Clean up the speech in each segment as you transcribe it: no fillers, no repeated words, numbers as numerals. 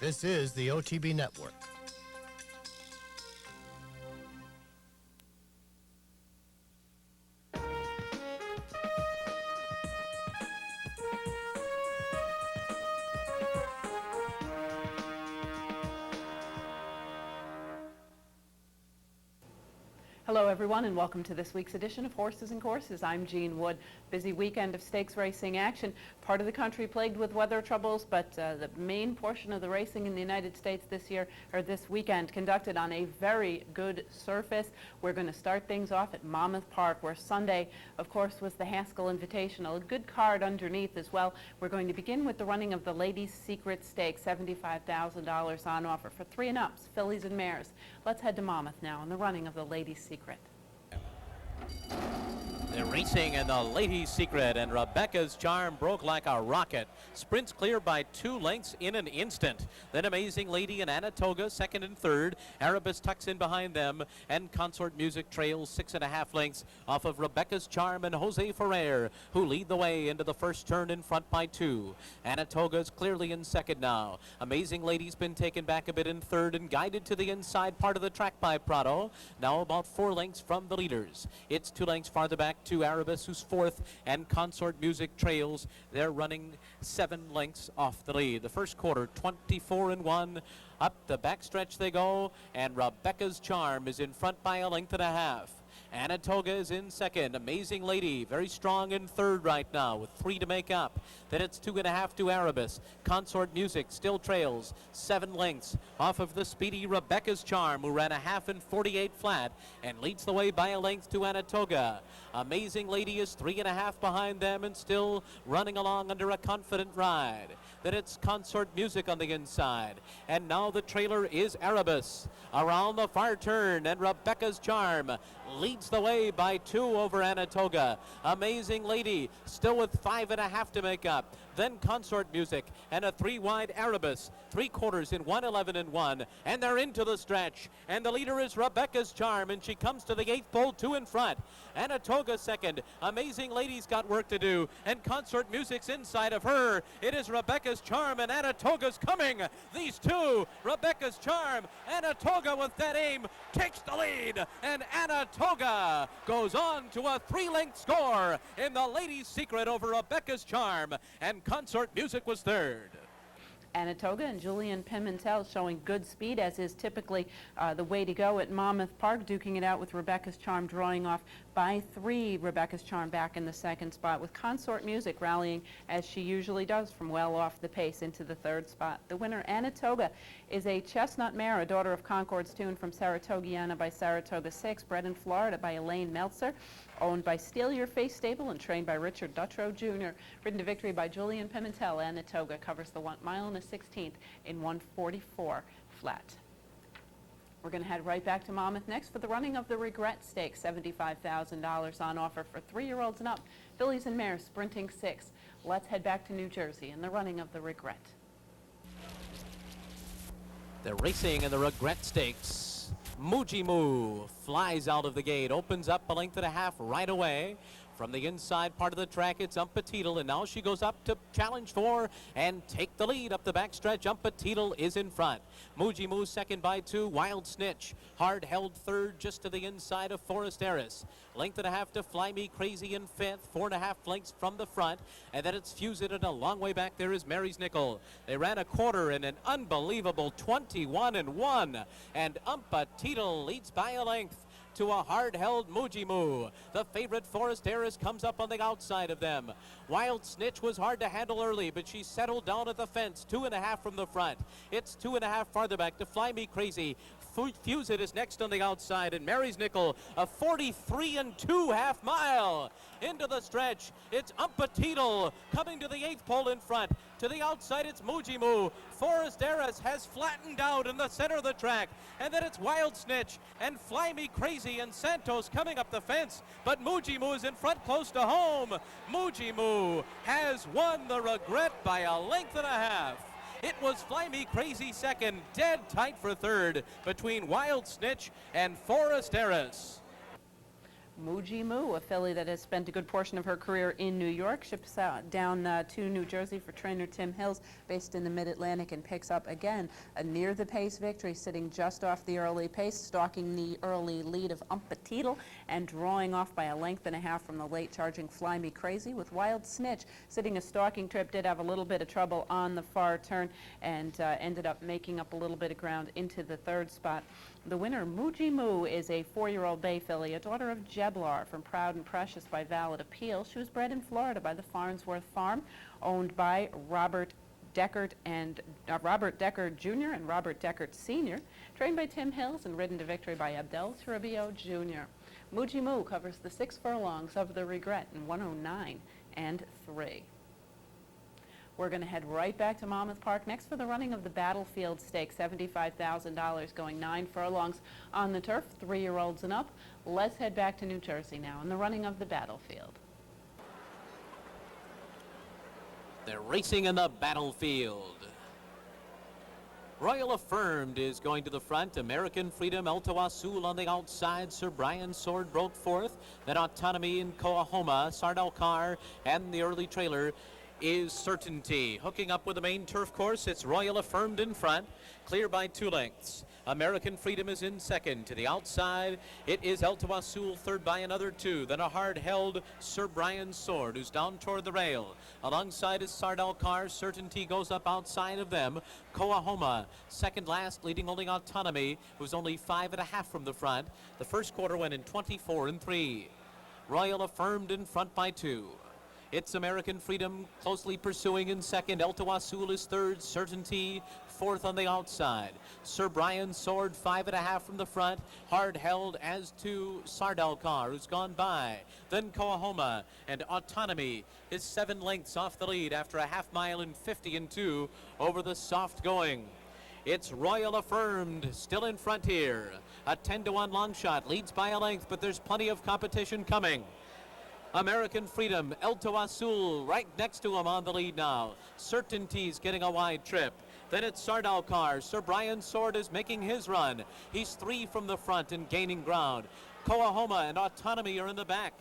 This is the OTB Network. Hello everyone and welcome to this week's edition of Horses and Courses. I'm Jean Wood. Busy weekend of stakes racing action. Part of the country plagued with weather troubles, but the main portion of the racing in the United States this weekend conducted on a very good surface. We're going to start things off at Monmouth Park, where Sunday, of course, was the Haskell Invitational. A good card underneath as well. We're going to begin with the running of the Ladies' Secret Stakes, $75,000 on offer for 3 and ups, fillies and mares. Let's head to Monmouth now and the running of the Ladies' Secret. They're racing in the Ladies' Secret, and Rebecca's Charm broke like a rocket. Sprints clear by 2 lengths in an instant. Then Amazing Lady and Anatoga second and third. Erebus tucks in behind them, and Consort Music trails 6.5 lengths off of Rebecca's Charm and Jose Ferrer, who lead the way into the first turn in front by 2. Anatoga's clearly in second now. Amazing Lady's been taken back a bit in third and guided to the inside part of the track by Prado, now about 4 lengths from the leaders. It's 2 lengths farther back to Erebus, who's fourth, and Consort Music trails. They're running 7 lengths off the lead. The first quarter, 24-1. Up the backstretch they go, and Rebecca's Charm is in front by 1.5 lengths. Anatoga is in second. Amazing Lady, very strong in third right now with 3 to make up. Then it's 2.5 to Erebus. Consort Music still trails 7 lengths off of the speedy Rebecca's Charm, who ran a half in 48 flat and leads the way by 1 length to Anatoga. Amazing Lady is 3.5 behind them and still running along under a confident ride. Then it's Consort Music on the inside. And now the trailer is Erebus. Around the far turn, and Rebecca's Charm leads the way by 2 over Anatoga. Amazing Lady still with 5.5 to make up. Then Consort Music and a 3 wide Erebus. 3 quarters in 1:11-1, and they're into the stretch. And the leader is Rebecca's Charm, and she comes to the 8th pole 2 in front. Anatoga second. Amazing Lady's got work to do, and Consort Music's inside of her. It is Rebecca's Charm, and Anatoga's coming. These two, Rebecca's Charm, Anatoga with that aim, takes the lead, and Anatoga goes on to a 3-length score in the Ladies' Secret over Rebecca's Charm, and Consort Music was third. Anatoga and Julian Pimentel showing good speed, as is typically the way to go at Monmouth Park, duking it out with Rebecca's Charm drawing off by 3. Rebecca's Charm back in the second spot, with Consort Music rallying as she usually does from well off the pace into the 3rd spot. The winner, Anatoga, is a chestnut mare, a daughter of Concord's Tune from Saratogiana by Saratoga 6, bred in Florida by Elaine Meltzer, owned by Steal Your Face Stable and trained by Richard Dutrow Jr. Ridden to victory by Julian Pimentel. Anatoga covers the 1 mile and a 16th in 1:44 flat. We're going to head right back to Monmouth next for the running of the Regret Stakes, $75,000 on offer for 3-year-olds and up, fillies and mares sprinting 6. Let's head back to New Jersey and the running of the Regret. They're racing in the Regret Stakes. Mujimu flies out of the gate, opens up 1.5 lengths right away. From the inside part of the track, it's Umpetitle, and now she goes up to challenge for and take the lead up the backstretch. Umpetitle is in front. Mujimu second by 2. Wild Snitch hard held third just to the inside of Forest Heiress. 1.5 lengths to Fly Me Crazy in 5th, 4.5 lengths from the front, and then it's Fuse-It, and a long way back there is Mary's Nickel. They ran a quarter in an unbelievable 21-1, and Umpetitle leads by 1 length to a hard-held Mujimu. The favorite Forest Heiress comes up on the outside of them. Wild Snitch was hard to handle early, but she settled down at the fence, 2.5 from the front. It's 2.5 farther back to Fly Me Crazy. Fuse-It is next on the outside, and Mary's Nickel, a 43-2 half mile. Into the stretch, it's Umpetitle coming to the 8th pole in front. To the outside, it's Mujimu. Forest Heiress has flattened out in the center of the track. And then it's Wild Snitch and Fly Me Crazy and Santos coming up the fence. But Mujimu is in front close to home. Mujimu has won the Regret by 1.5 lengths. It was Fly Me Crazy second, dead tight for third between Wild Snitch and Forest Heiress. Muji Moo, a filly that has spent a good portion of her career in New York, ships out down to New Jersey for trainer Tim Hills, based in the Mid-Atlantic, and picks up again a near-the-pace victory, sitting just off the early pace, stalking the early lead of Umpatitle and drawing off by a length and a half from the late-charging Fly Me Crazy, with Wild Snitch sitting a stalking trip, did have a little bit of trouble on the far turn and ended up making up a little bit of ground into the third spot. The winner, Muji Moo, is a 4-year-old bay filly, a daughter of Jeblar from Proud and Precious by Valid Appeal. She was bred in Florida by the Farnsworth Farm, owned by Robert Deckert Jr. and Robert Deckert Sr., trained by Tim Hills and ridden to victory by Abdel Toribio Jr. Muji Moo covers the 6 furlongs of the Regret in 109 and 3. We're going to head right back to Monmouth Park next for the running of the Battlefield Stakes, $75,000, going 9 furlongs on the turf, 3-year-olds and up. Let's head back to New Jersey now in the running of the Battlefield. They're racing in the Battlefield. Royal Affirmed is going to the front. American Freedom, El Tawasul on the outside. Sir Brian Sword broke fourth. Then Autonomy in Coahoma, Sardal Carr, and the early trailer is Certainty. Hooking up with the main turf course, it's Royal Affirmed in front, clear by 2 lengths. American Freedom is in second. To the outside, it is El Tawasul, third by another 2. Then a hard-held Sir Brian Sword, who's down toward the rail. Alongside is Sardal Carr. Certainty goes up outside of them. Coahoma, second last, leading only Autonomy, who's only 5.5 from the front. The first quarter went in 24 and 3. Royal Affirmed in front by 2. It's American Freedom closely pursuing in second. El Tawasul is third. Certainty fourth on the outside. Sir Brian Sword 5.5 from the front. Hard held as to Sardal Carr, who's gone by. Then Coahoma, and Autonomy is 7 lengths off the lead after a half mile in 50 and 2 over the soft going. It's Royal Affirmed still in front here. A 10-1 long shot, leads by a length, but there's plenty of competition coming. American Freedom, El Tawasul right next to him on the lead now. Certainty's getting a wide trip. Then it's Sardal Carr. Sir Brian Sword is making his run. He's 3 from the front and gaining ground. Coahoma and Autonomy are in the back.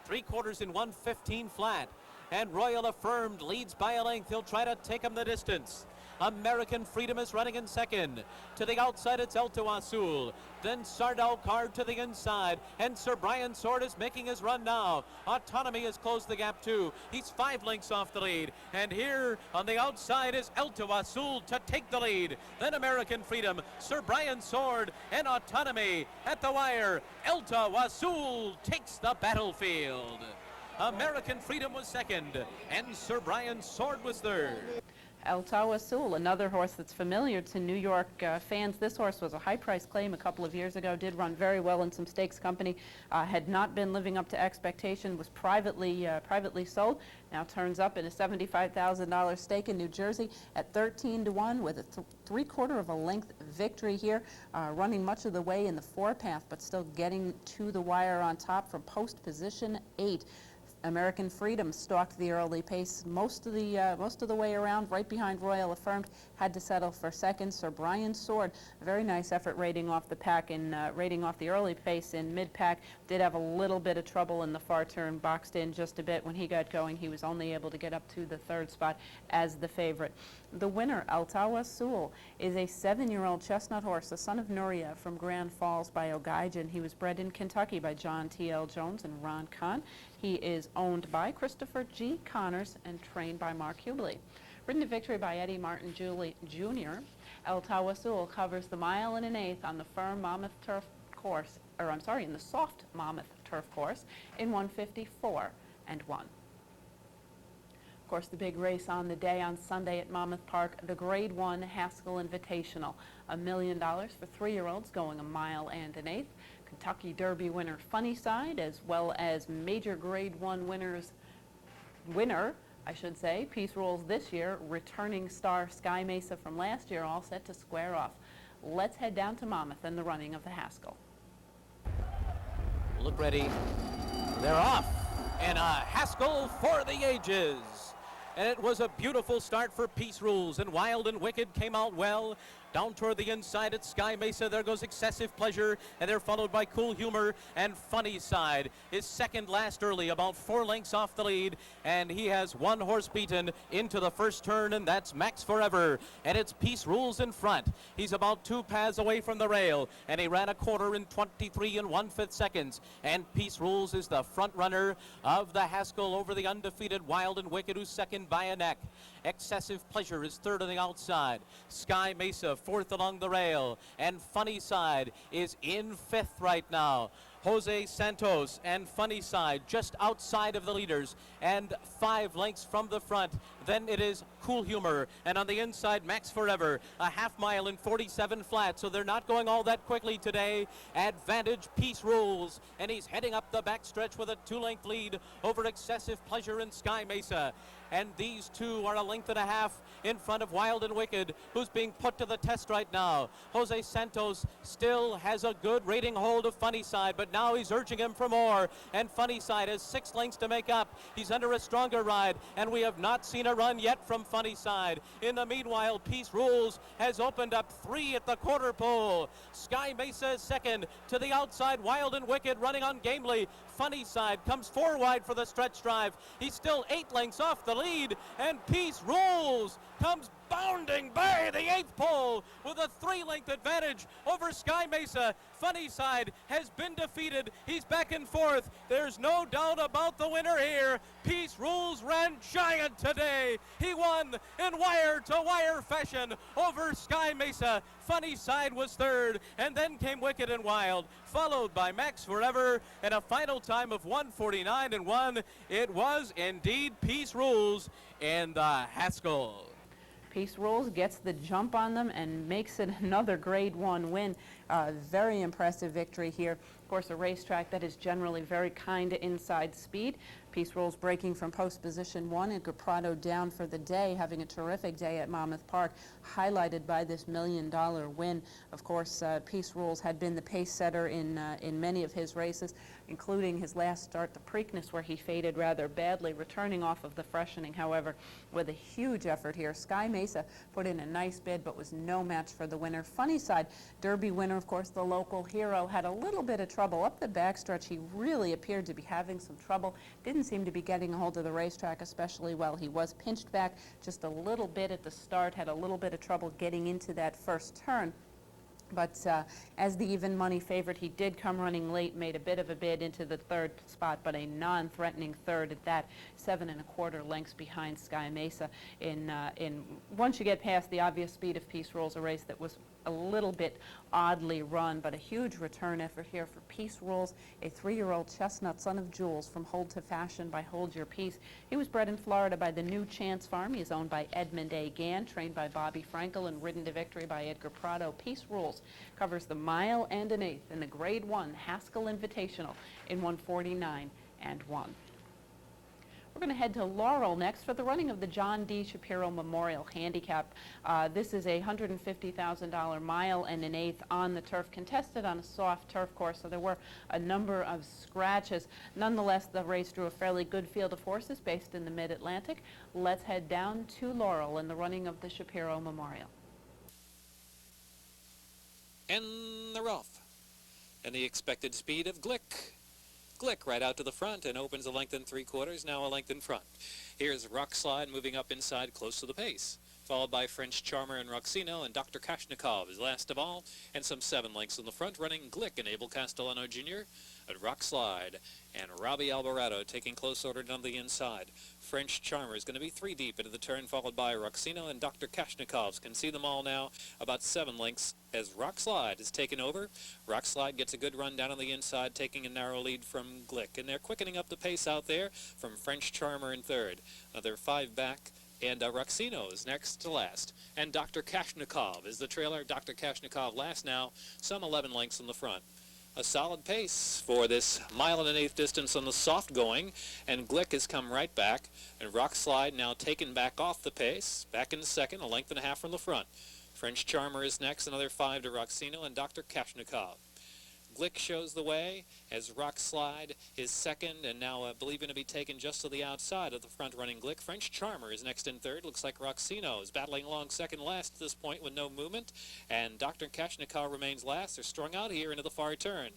3/4 in 1:15 flat. And Royal Affirmed leads by a length. He'll try to take him the distance. American Freedom is running in second. To the outside, it's El Tawasul. Then Sardal Carr to the inside. And Sir Brian Sword is making his run now. Autonomy has closed the gap too. He's 5 lengths off the lead. And here on the outside is El Tawasul to take the lead. Then American Freedom, Sir Brian Sword, and Autonomy at the wire. El Tawasul takes the Battlefield. American Freedom was second, and Sir Brian Sword was third. El Tawasul, another horse that's familiar to New York fans. This horse was a high-price claim a couple of years ago, did run very well in some stakes company, had not been living up to expectation, was privately sold, now turns up in a $75,000 stake in New Jersey at 13-1 with a 3/4 of a length victory here, running much of the way in the 4-path, but still getting to the wire on top from post position 8. American Freedom stalked the early pace most of the way around, right behind Royal Affirmed, had to settle for second. Sir Brian Sword, a very nice effort raiding off the pack and raiding off the early pace in mid-pack, did have a little bit of trouble in the far turn, boxed in just a bit. When he got going, he was only able to get up to the 3rd spot as the favorite. The winner, El Tawasul, is a 7-year-old chestnut horse, the son of Nuria from Grand Falls by O'Geigen. He was bred in Kentucky by John T.L. Jones and Ron Kahn. He is owned by Christopher G. Connors and trained by Mark Hubley. Ridden to victory by Eddie Martin Jr., El Tawasul covers the 1 1/8 on the firm Monmouth turf course, in the soft Monmouth turf course in 1:54 and 1. Of course, the big race on the day on Sunday at Monmouth Park, the Grade 1 Haskell Invitational, $1 million for 3-year-olds going 1 1/8. Kentucky Derby winner Funnyside, as well as major Grade 1 winner, Peace Rules this year, returning star Sky Mesa from last year, all set to square off. Let's head down to Monmouth and the running of the Haskell. Look ready. They're off. And a Haskell for the ages. And it was a beautiful start for Peace Rules, and Wild and Wicked came out well. Down toward the inside at Sky Mesa, there goes Excessive Pleasure, and they're followed by Cool Humor, and Funny Side is second last early, about 4 lengths off the lead, and he has 1 horse beaten into the first turn, and that's Max Forever. And it's Peace Rules in front. He's about 2 paths away from the rail, and he ran a quarter in 23 1/5 seconds. And Peace Rules is the front runner of the Haskell over the undefeated Wild and Wicked, who's second by a neck. Excessive Pleasure is third on the outside. Sky Mesa fourth along the rail, and Funny Side is in fifth right now. Jose Santos and Funny Side just outside of the leaders and 5 lengths from the front. Then it is Cool Humor, and on the inside Max Forever, a half mile in 47 flat, so they're not going all that quickly today. Advantage Peace Rules, and he's heading up the backstretch with a 2-length lead over Excessive Pleasure and Sky Mesa. And these two are a length and a half in front of Wild and Wicked, who's being put to the test right now. Jose Santos still has a good rating hold of Funny Side, but now he's urging him for more, and Funny Side has 6 lengths to make up. He's under a stronger ride, and we have not seen a run yet from Funny Side. In the meanwhile, Peace Rules has opened up 3 at the quarter pole. Sky Mesa is second. To the outside, Wild and Wicked running ungamely. Funny Side comes 4 wide for the stretch drive. He's still 8 lengths off the lead, and Peace Rules comes bounding by the 8th pole with a 3-length advantage over Sky Mesa. Funny Side has been defeated. He's back in 4th. There's no doubt about the winner here. Peace Rules ran giant today. He won in wire-to-wire fashion over Sky Mesa. Funny Side was 3rd, and then came Wicked and Wild, followed by Max Forever, and a final time of 1:49 1. It was indeed Peace Rules in the Haskell. Peace Rules gets the jump on them and makes it another Grade 1 win. Very impressive victory here. Of course, a racetrack that is generally very kind to inside speed. Peace Rules breaking from post position 1, and Caprado down for the day, having a terrific day at Monmouth Park, highlighted by this $1 million win. Of course, Peace Rules had been the pace setter in many of his races, including his last start, the Preakness, where he faded rather badly, returning off of the freshening, however, with a huge effort here. Sky Mesa put in a nice bid, but was no match for the winner. Funny Side, Derby winner, of course, the local hero, had a little bit of trouble. Up the backstretch, he really appeared to be having some trouble. Didn't seem to be getting a hold of the racetrack especially well. He was pinched back just a little bit at the start, had a little bit of trouble getting into that first turn. But as the even money favorite, he did come running late, made a bit of a bid into the 3rd spot, but a non-threatening 3rd at that, 7 1/4 lengths behind Sky Mesa. Once you get past the obvious speed of Peace Rules, a race that was a little bit oddly run, but a huge return effort here for Peace Rules, a 3-year-old chestnut son of Jules from Hold to Fashion by Hold Your Peace. He was bred in Florida by the New Chance Farm. He is owned by Edmund A. Gann, trained by Bobby Frankel, and ridden to victory by Edgar Prado. Peace Rules covers the 1 mile and 1/8 in the Grade 1 Haskell Invitational in 1:49 1. We're going to head to Laurel next for the running of the John D. Shapiro Memorial Handicap. This is a $150,000 mile and 1/8 on the turf, contested on a soft turf course, so there were a number of scratches. Nonetheless, the race drew a fairly good field of horses based in the Mid-Atlantic. Let's head down to Laurel in the running of the Shapiro Memorial. And they're off. And the expected speed of Glick. Glick right out to the front and opens a length and 3/4, now a length in front. Here's Rock Slide moving up inside close to the pace, followed by French Charmer and Roxino, and Dr. Kashnikov is last of all, and some 7 lengths in the front, running Glick and Abel Castellano Jr., and Rock Slide, and Robbie Alvarado taking close order down the inside. French Charmer is going to be 3 deep into the turn, followed by Roxino and Dr. Kashnikovs. Can see them all now, about 7 lengths as Rock Slide is taken over. Rock Slide gets a good run down on the inside, taking a narrow lead from Glick, and they're quickening up the pace out there from French Charmer in 3rd. They're 5 back, and Roxino is next to last. And Dr. Kashnikov is the trailer. Dr. Kashnikov last now, some 11 lengths in the front. A solid pace for this 1 mile and 1/8 distance on the soft going, and Glick has come right back, and Rock Slide now taken back off the pace, back into 2nd, a length and a half from the front. French Charmer is next, another 5 to Roxino and Dr. Kashnikov. Glick shows the way as Rock Slide is second, and now I believe going to be taken just to the outside of the front-running Glick. French Charmer is next in third. Looks like Roxino is battling along second last at this point with no movement, and Dr. Kashnikov remains last. They're strung out here into the far turn.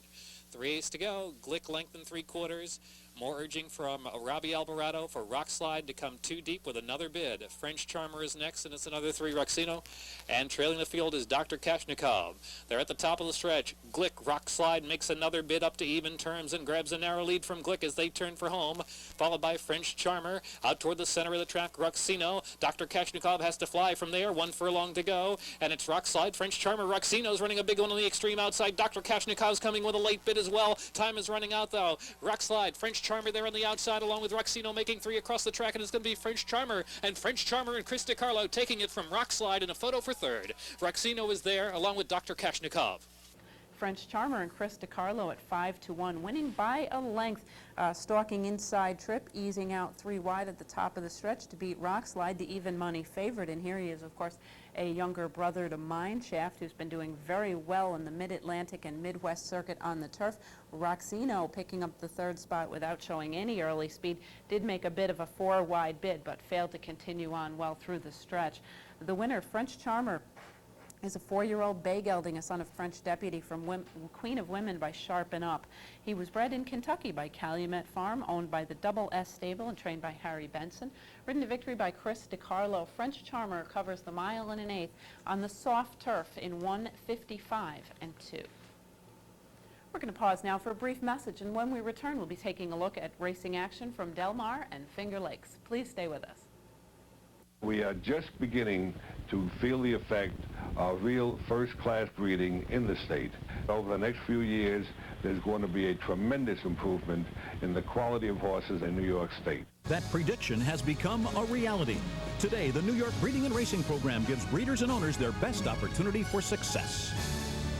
3/8 to go. Glick length and 3/4. More urging from Robbie Alvarado for Rock Slide to come too deep with another bid. French Charmer is next, and it's another 3 Roxino. And trailing the field is Dr. Kashnikov. They're at the top of the stretch. Glick, Rock Slide makes another bid up to even terms and grabs a narrow lead from Glick as they turn for home, followed by French Charmer. Out toward the center of the track, Roxino. Dr. Kashnikov has to fly from there. 1 furlong to go, and it's Rock Slide, French Charmer. Roxino's running a big one on the extreme outside. Dr. Kashnikov's coming with a late bid as well. Time is running out, though. Rock Slide, French Charmer there on the outside, along with Roxino making 3 across the track, and it's going to be French Charmer and Chris DiCarlo taking it from Rock Slide in a photo for third. Roxino is there, along with Dr. Kashnikov. French Charmer and Chris DiCarlo at 5-1, winning by a length. Stalking inside Trip, easing out 3 wide at the top of the stretch to beat Rock Slide, the even money favorite. And here he is, of course, a younger brother to Mine Shaft, who's been doing very well in the Mid-Atlantic and Midwest circuit on the turf. Roxino picking up the 3rd spot without showing any early speed. Did make a bit of a 4 wide bid, but failed to continue on well through the stretch. The winner, French Charmer, is a 4-year-old bay gelding, a son of French Deputy from Queen of Women by Sharpen Up. He was bred in Kentucky by Calumet Farm, owned by the Double S Stable and trained by Harry Benson. Ridden to victory by Chris DiCarlo, French Charmer covers the 1 1/8 on the soft turf in 1:55.2. We're going to pause now for a brief message, and when we return, we'll be taking a look at racing action from Del Mar and Finger Lakes. Please stay with us. We are just beginning to feel the effect of real first-class breeding in the state. Over the next few years, there's going to be a tremendous improvement in the quality of horses in New York State. That prediction has become a reality. Today, the New York Breeding and Racing Program gives breeders and owners their best opportunity for success.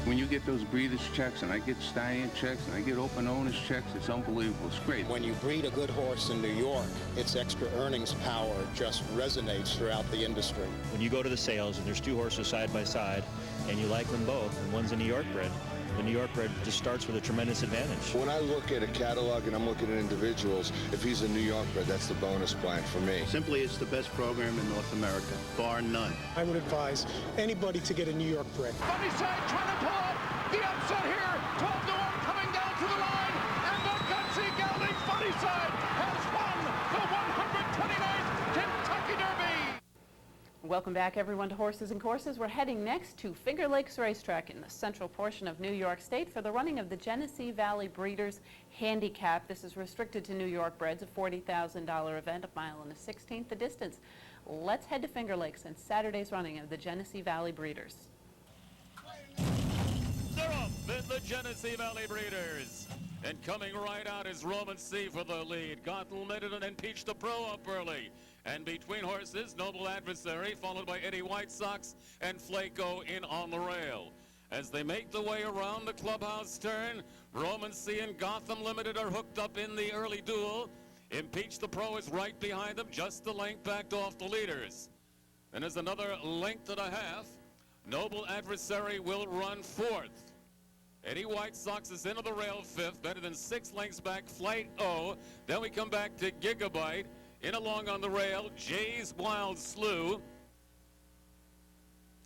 When you get those breeders' checks, and I get stallion checks, and I get open owners' checks, it's unbelievable. It's great. When you breed a good horse in New York, its extra earnings power just resonates throughout the industry. When you go to the sales and there's 2 horses side by side and you like them both, and one's a New York bred, the New York bred just starts with a tremendous advantage. When I look at a catalog and I'm looking at individuals, if he's a New York bred, that's the bonus plan for me. Simply, it's the best program in North America, bar none. I would advise anybody to get a New York bred. Funny side trying to pull up the upset here. 12-1 coming down to the line, and the gutsy gelding Funny side has won the 129th Kentucky Derby. Welcome back, everyone, to Horses and Courses. We're heading next to Finger Lakes Racetrack in the central portion of New York State for the running of the Genesee Valley Breeders' Handicap. This is restricted to New York breds, a $40,000 event, 1.16 miles the distance. Let's head to Finger Lakes and Saturday's running of the Genesee Valley Breeders. They're up in the Genesee Valley Breeders. And coming right out is Roman C for the lead. Gothel Limited and Peach the Pro up early. And between horses, Noble Adversary, followed by Eddie White Sox and Flaco in on the rail. As they make the way around the clubhouse turn, Roman C and Gotham Limited are hooked up in the early duel. Impeach the Pro is right behind them, just the length backed off the leaders. And there's another length and a half. Noble Adversary will run 4th. Eddie White Sox is into the rail 5th, better than 6 lengths back, Flight O. Then we come back to Gigabyte. In along on the rail, Jay's Wild Slew.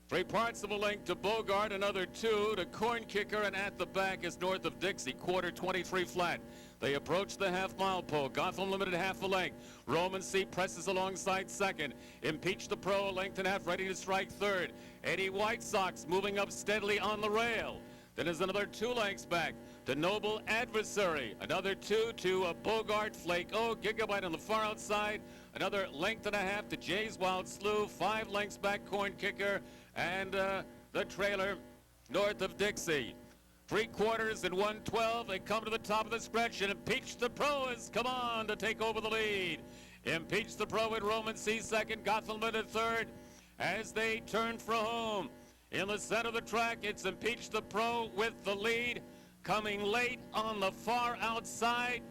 3 parts of a length to Bogart, another 2 to Corn Kicker, and at the back is North of Dixie, quarter 23 flat. They approach the half-mile pole. Gotham Limited half a length. Roman C presses alongside 2nd. Impeach the Pro, a length and a half, ready to strike 3rd. Eddie White Sox moving up steadily on the rail. Then there's another 2 lengths back to Noble Adversary. Another 2 to Bogart, Flake O, Gigabyte on the far outside. Another length and a half to Jay's Wild Slew. 5 lengths back, Corn Kicker, and the trailer North of Dixie. 3/4 and 1/12. They come to the top of the stretch, and Impeach the Pro has come on to take over the lead. Impeach the Pro in Roman C 2nd, Gotham Limited 3rd as they turn for home. In the center of the track, it's Impeach the Pro with the lead. Coming late on the far outside,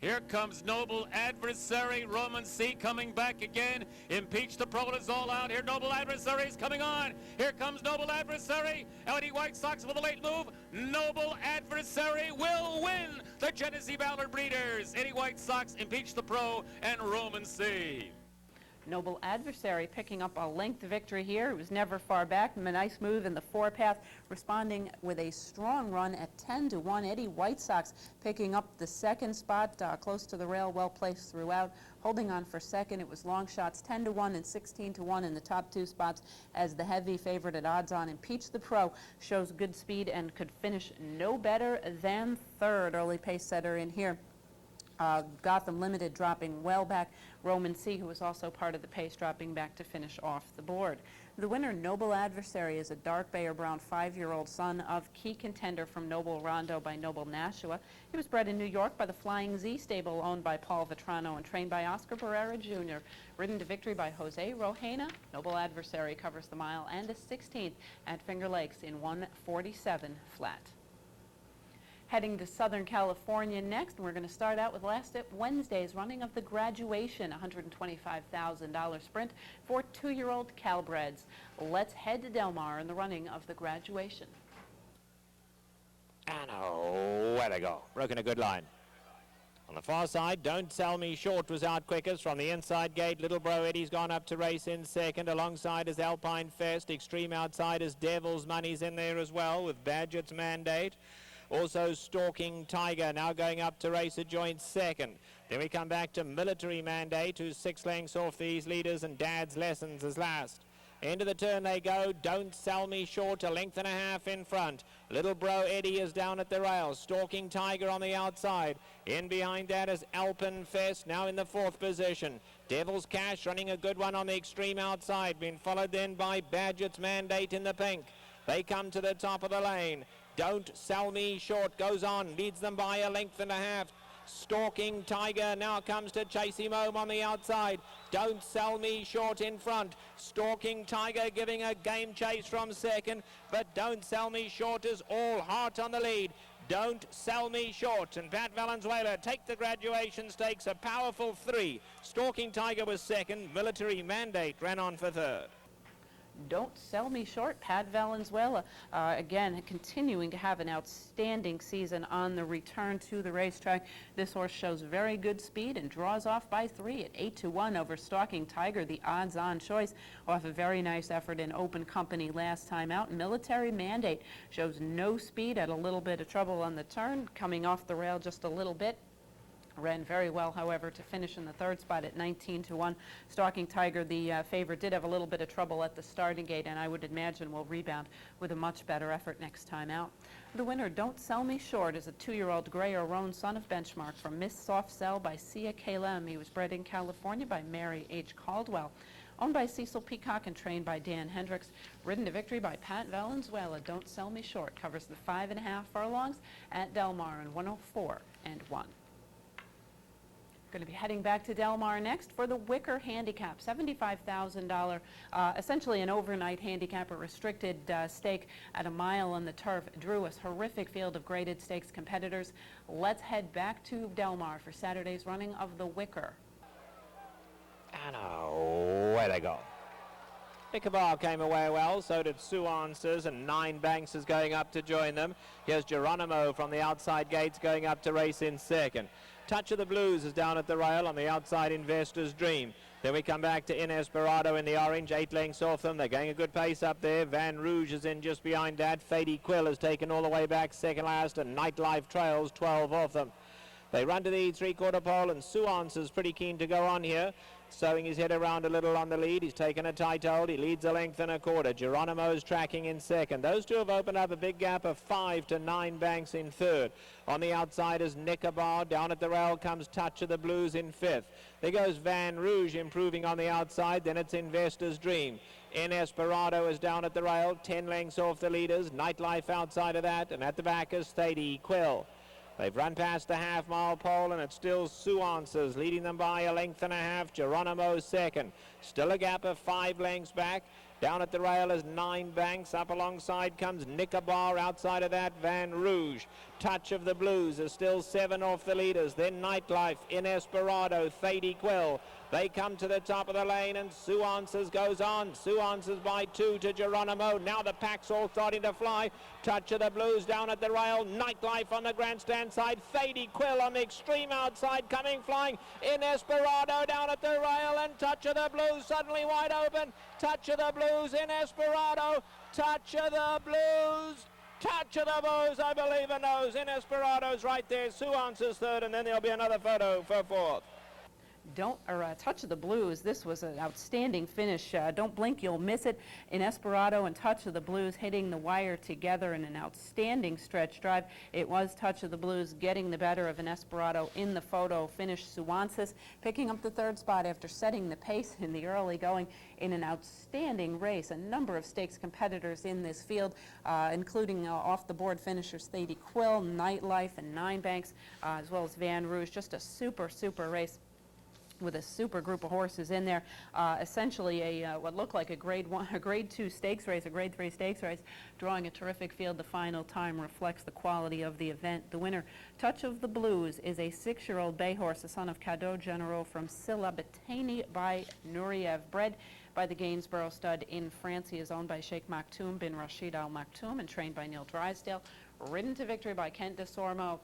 Here comes Noble Adversary. Roman C coming back again. Impeach the Pro is all out. Here Noble Adversary is coming on. Here comes Noble Adversary. Eddie White Sox with a late move. Noble Adversary will win the Genesee Ballard Breeders. Eddie White Sox, Impeach the Pro, and Roman C. Noble Adversary picking up a length victory here. It was never far back. A nice move in the 4-path, responding with a strong run at 10-1. Eddie White Sox picking up the second spot, close to the rail, well placed throughout. Holding on for second, it was long shots 10-1 and 16-1 in the top 2 spots, as the heavy favorite at odds-on Impeach the Pro shows good speed and could finish no better than third. Early pace setter in here. Gotham Limited dropping well back. Roman C, who was also part of the pace, dropping back to finish off the board. The winner, Noble Adversary, is a dark bay or brown 5-year-old son of Key Contender from Noble Rondo by Noble Nashua. He was bred in New York by the Flying Z stable owned by Paul Vetrano and trained by Oscar Barrera Jr. Ridden to victory by Jose Rojena. Noble Adversary covers the mile and a 16th at Finger Lakes in 1:47 flat. Heading to Southern California next, we're going to start out with last Wednesday's running of the Graduation, $125,000 sprint for 2-year-old Calbreds. Let's head to Del Mar in the running of the Graduation. And away they go. Broken a good line. On the far side, Don't Sell Me Short was out quickest. From the inside gate, Little Bro Eddie's gone up to race in second. Alongside is Alpine Fest. Extreme outside is Devil's Money's in there as well with Badgett's Mandate. Also Stalking Tiger now going up to race a joint second. Then we come back to Military Mandate, who's 6 lengths off these leaders, and Dad's Lessons is last. Into the turn they go. Don't Sell Me Short, a length and a half in front. Little Bro Eddie is down at the rails. Stalking Tiger on the outside. In behind that is Alpine Fest, now in the 4th position. Devil's Cash running a good one on the extreme outside. Been followed then by Badgett's Mandate in the pink. They come to the top of the lane. Don't Sell Me Short goes on, leads them by a length and a half. Stalking Tiger now comes to chase him home on the outside. Don't Sell Me Short in front. Stalking Tiger giving a game chase from second, but Don't Sell Me Short is all heart on the lead. Don't Sell Me Short and Pat Valenzuela take the Graduation Stakes, a powerful 3. Stalking Tiger was second. Military Mandate ran on for third. Don't Sell Me Short, Pat Valenzuela, again continuing to have an outstanding season on the return to the racetrack. This horse shows very good speed and draws off by 3 at 8-1 over Stalking Tiger, the odds-on choice, off a very nice effort in open company last time out. Military Mandate shows no speed, at a little bit of trouble on the turn, coming off the rail just a little bit. Ran very well, however, to finish in the 3rd spot at 19-1. Stalking Tiger, the favorite, did have a little bit of trouble at the starting gate, and I would imagine will rebound with a much better effort next time out. The winner, Don't Sell Me Short, is a 2-year-old Gray or Roan son of Benchmark from Miss Soft Cell by Sia Kalem. He was bred in California by Mary H. Caldwell. Owned by Cecil Peacock and trained by Dan Hendricks. Ridden to victory by Pat Valenzuela. Don't Sell Me Short covers the 5.5 furlongs at Del Mar in 1:04 and 1. Going to be heading back to Del Mar next for the Wicker Handicap, $75,000, essentially an overnight handicap, a restricted stake at a mile on the turf. Drew a horrific field of graded stakes competitors. Let's head back to Del Mar for Saturday's running of the Wicker. And away they go. Nicobar came away well, so did Suances, and 9 Banks is going up to join them. Here's Geronimo from the outside gates going up to race in second. Touch of the Blues is down at the rail on the outside, Investor's Dream. Then we come back to Inesperado in the orange, 8 lengths off them. They're going a good pace up there. Van Rouge is in just behind that. Fady Quill has taken all the way back second last, and Nightlife Trails 12 off them. They run to the 3/4 pole, and Suance is pretty keen to go on here. Sewing his head around a little on the lead. He's taken a tight hold. He leads a length and a quarter. Geronimo's tracking in second. Those two have opened up a big gap of 5 to 9 Banks in third. On the outside is Nicobar. Down at the rail comes Touch of the Blues in 5th. There goes Van Rouge improving on the outside. Then it's Investor's Dream. Inesperado is down at the rail, 10 lengths off the leaders. Nightlife outside of that. And at the back is Thady Quill. They've run past the half-mile pole, and it's still Suances leading them by a length and a half. Geronimo second. Still a gap of 5 lengths back. Down at the rail is 9 Banks. Up alongside comes Nicobar. Outside of that, Van Rouge. Touch of the Blues is still 7 off the leaders. Then Nightlife, Inesperado, Thady Quill. They come to the top of the lane, and Sue Answers goes on. Sue Answers by 2 to Geronimo. Now the pack's all starting to fly. Touch of the Blues down at the rail. Nightlife on the grandstand side. Thady Quill on the extreme outside, coming flying. Inesperado down at the rail, and Touch of the Blues suddenly wide open. Touch of the Blues, Inesperado. Touch of the Blues. Touch of the Blues, I believe a nose. Inesperado's right there. Sue Answers third, and then there'll be another photo for fourth. Touch of the Blues, this was an outstanding finish. Don't blink, you'll miss it. Inesperado and Touch of the Blues hitting the wire together in an outstanding stretch drive. It was Touch of the Blues getting the better of Inesperado in the photo finish. Sue Answers picking up the third spot after setting the pace in the early going in an outstanding race. A number of stakes competitors in this field, including off-the-board finishers Thady Quill, Nightlife, and Nine Banks, as well as Van Rouge. Just a super, super race with a super group of horses in there. Essentially what looked like a grade 2 stakes race, a grade 3 stakes race, drawing a terrific field. The final time reflects the quality of the event. The winner, Touch of the Blues, is a 6-year-old bay horse, the son of Cadeau General from Silla Betani by Nureyev, bred by the Gainsborough stud in France. He is owned by Sheikh Maktoum bin Rashid Al Maktoum and trained by Neil Drysdale. Ridden to victory by Kent Desormeaux.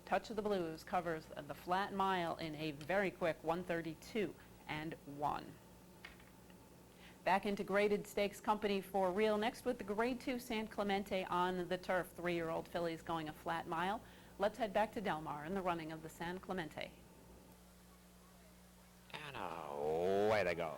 Touch of the Blues covers the flat mile in a very quick 1:32 and 1. Back into graded stakes company for real. Next with the grade 2 San Clemente on the turf. 3-year-old fillies going a flat mile. Let's head back to Del Mar in the running of the San Clemente. And away they go.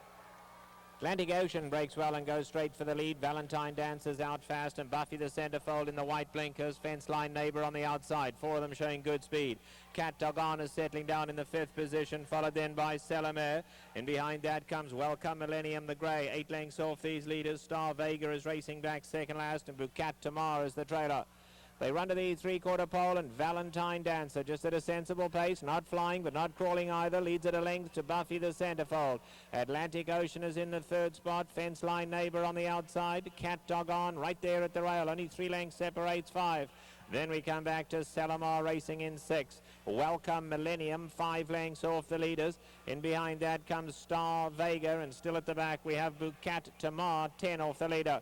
Atlantic Ocean breaks well and goes straight for the lead. Valentine dances out fast, and Buffy the centerfold in the white blinkers. Fence line neighbor on the outside. 4 of them showing good speed. Cat Doggone is settling down in the 5th position, followed then by Selamere. And behind that comes Welcome Millennium the Grey. 8 lengths off these leaders. Star Vega is racing back second last, and Bucat Tamar is the trailer. They run to the 3/4 pole, and Valentine Dancer just at a sensible pace, not flying but not crawling either, leads at a length to Buffy the centerfold. Atlantic Ocean is in the 3rd spot. Fence line neighbor on the outside. Cat Doggone right there at the rail. Only 3 lengths separates 5. Then we come back to Salamar racing in 6. Welcome Millennium, 5 lengths off the leaders. In behind that comes Star Vega, and still at the back we have Bucat Tamar, 10 off the leader.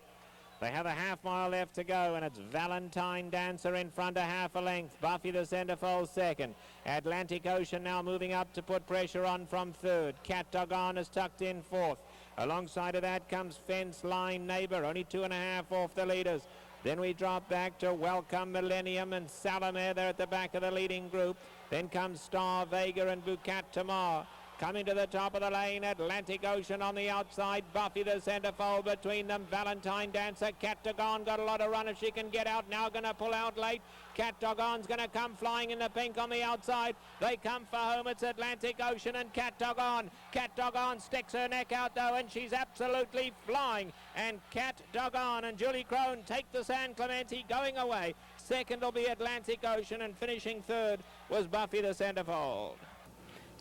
They have a half-mile left to go, and it's Valentine Dancer in front, a half a length. Buffy the centerfold second. Atlantic Ocean now moving up to put pressure on from 3rd. Cat Doggone is tucked in 4th. Alongside of that comes Fence Line Neighbor, only 2.5 off the leaders. Then we drop back to Welcome Millennium and Salamere. They're at the back of the leading group. Then comes Star Vega and Bucat Tamar. Coming to the top of the lane, Atlantic Ocean on the outside. Buffy the centerfold between them. Valentine Dancer. Cat Doggone got a lot of run if she can get out. Now going to pull out late. Cat Doggone's going to come flying in the pink on the outside. They come for home. It's Atlantic Ocean and Cat Doggone. Cat Doggone sticks her neck out though, and she's absolutely flying. And Cat Doggone and Julie Crone take the San Clemente going away. Second will be Atlantic Ocean, and finishing 3rd was Buffy the centerfold.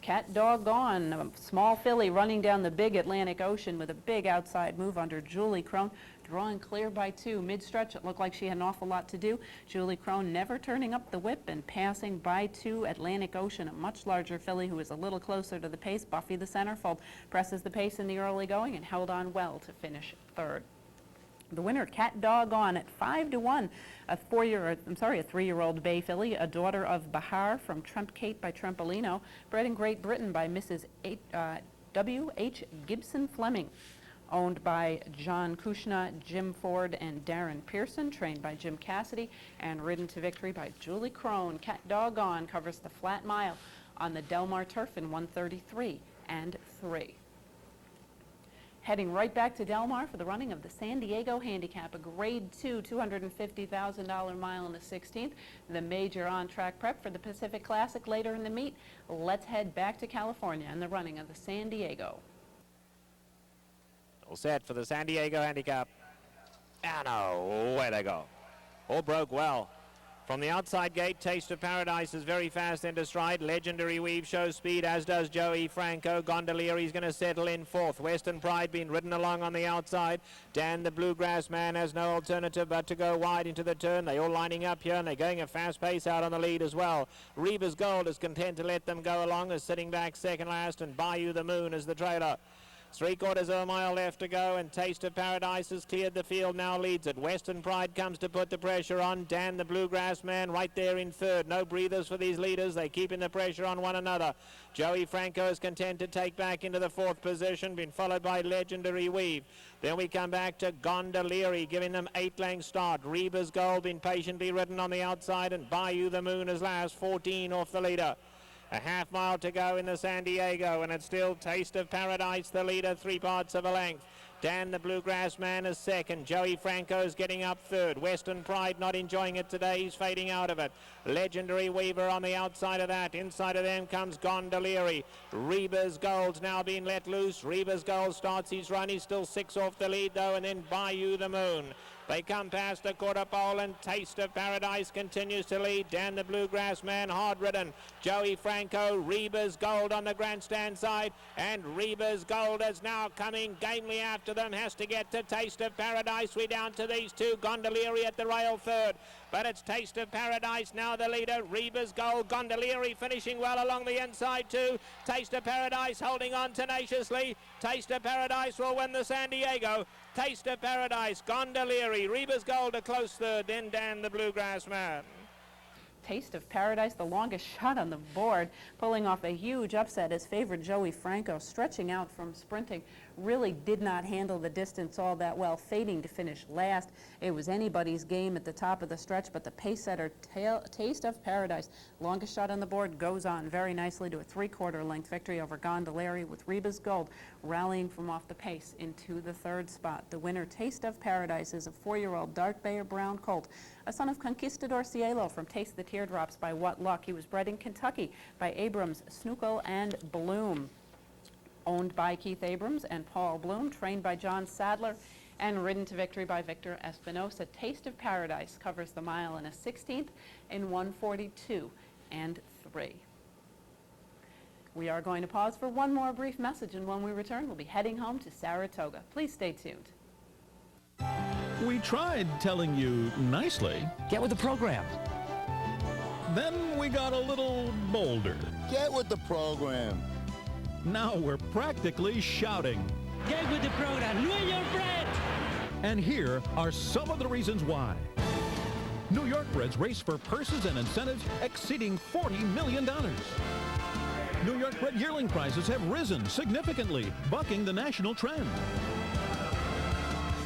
Cat Doggone, a small filly running down the big Atlantic Ocean with a big outside move under Julie Crone, drawing clear by 2. Mid-stretch, it looked like she had an awful lot to do. Julie Crone never turning up the whip and passing by 2. Atlantic Ocean, a much larger filly who is a little closer to the pace. Buffy the centerfold presses the pace in the early going and held on well to finish 3rd. The winner, Cat Doggone, at 5-1, a 3-year-old bay filly, a daughter of Bahar from Trempkate by Trempolino, bred in Great Britain by Mrs. W.H. Gibson Fleming, owned by John Kushna, Jim Ford, and Darren Pearson, trained by Jim Cassidy, and ridden to victory by Julie Crone. Cat Doggone covers the flat mile on the Del Mar turf in 1:33 and 3. Heading right back to Del Mar for the running of the San Diego Handicap, a grade 2, $250,000 mile in the 16th. The major on-track prep for the Pacific Classic later in the meet. Let's head back to California and the running of the San Diego. All set for the San Diego Handicap. And away they go. All broke well From the outside gate, Taste of Paradise is very fast into stride. Legendary Weave shows speed, as does Joey Franco. Gondolieri's going to settle in fourth. Western Pride being ridden along on the outside. Dan the Bluegrass Man has no alternative but to go wide into the turn. They're all lining up here, and they're going a fast pace out on the lead as well. Reba's Gold is content to let them go along, is sitting back second last, and Bayou the Moon is the trailer. 3/4 of a mile left to go, and Taste of Paradise has cleared the field, now leads it. Western Pride comes to put the pressure on. Dan the Bluegrass Man right there in third. No breathers for these leaders. They're keeping the pressure on one another. Joey Franco is content to take back into the fourth position, been followed by Legendary Weave. Then we come back to Gondolieri, giving them 8 length start. Reba's Gold been patiently ridden on the outside, and Bayou the Moon is last, 14 off the leader. A half mile to go in the San Diego, and it's still Taste of Paradise, the leader, 3/4 of a length. Dan the Bluegrass Man is second. Joey Franco's getting up third. Western Pride not enjoying it today. He's fading out of it. Legendary Weaver on the outside of that. Inside of them comes Gondolieri. Reba's Gold's now been let loose. Reba's Gold starts his run. He's still 6 off the lead, though, and then Bayou the Moon. They come past the quarter pole, and Taste of Paradise continues to lead. Dan the Bluegrass Man, hard ridden. Joey Franco, Reba's Gold on the grandstand side, and Reba's Gold is now coming gamely after them. Has to get to Taste of Paradise. We're down to these two. Gondolieri at the rail third, but it's Taste of Paradise now the leader. Reba's Gold, Gondolieri finishing well along the inside too. Taste of Paradise holding on tenaciously. Taste of Paradise will win the San Diego. Taste of Paradise, Gondolieri, Reba's Gold a close third, then Dan the Bluegrass Man. Taste of Paradise, the longest shot on the board, pulling off a huge upset. His favorite, Joey Franco, stretching out from sprinting, really did not handle the distance all that well, fading to finish last. It was anybody's game at the top of the stretch, but the pace setter, Taste of Paradise, longest shot on the board, goes on very nicely to a 3/4 length victory over Gondolieri, with Reba's Gold rallying from off the pace into the third spot. The winner, Taste of Paradise, is a 4-year-old dark Bayer brown colt, a son of Conquistador Cielo from Taste the Teardrops by What Luck. He was bred in Kentucky by Abrams, Snookle, and Bloom. Owned by Keith Abrams and Paul Bloom, trained by John Sadler, and ridden to victory by Victor Espinosa. Taste of Paradise covers the mile in a 16th in 1:42 and 3. We are going to pause for one more brief message, and when we return, we'll be heading home to Saratoga. Please stay tuned. We tried telling you nicely. Get with the program. Then we got a little bolder. Get with the program. Now we're practically shouting. Get with the program. New York Bred! And here are some of the reasons why. New York Breds race for purses and incentives exceeding $40 million. New York Bred yearling prices have risen significantly, bucking the national trend.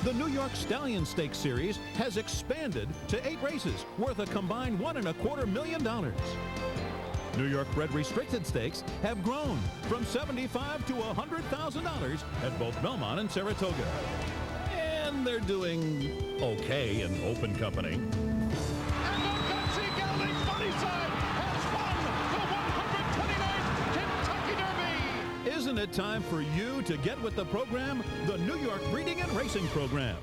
The New York Stallion Stakes Series has expanded to 8 races worth a combined $1.25 million. New York Bred restricted stakes have grown from $75,000 to $100,000 at both Belmont and Saratoga. And they're doing okay in open company. And Montgomery Gelding Sunnyside has won the 129th Kentucky Derby. Isn't it time for you to get with the program, the New York Breeding and Racing Program?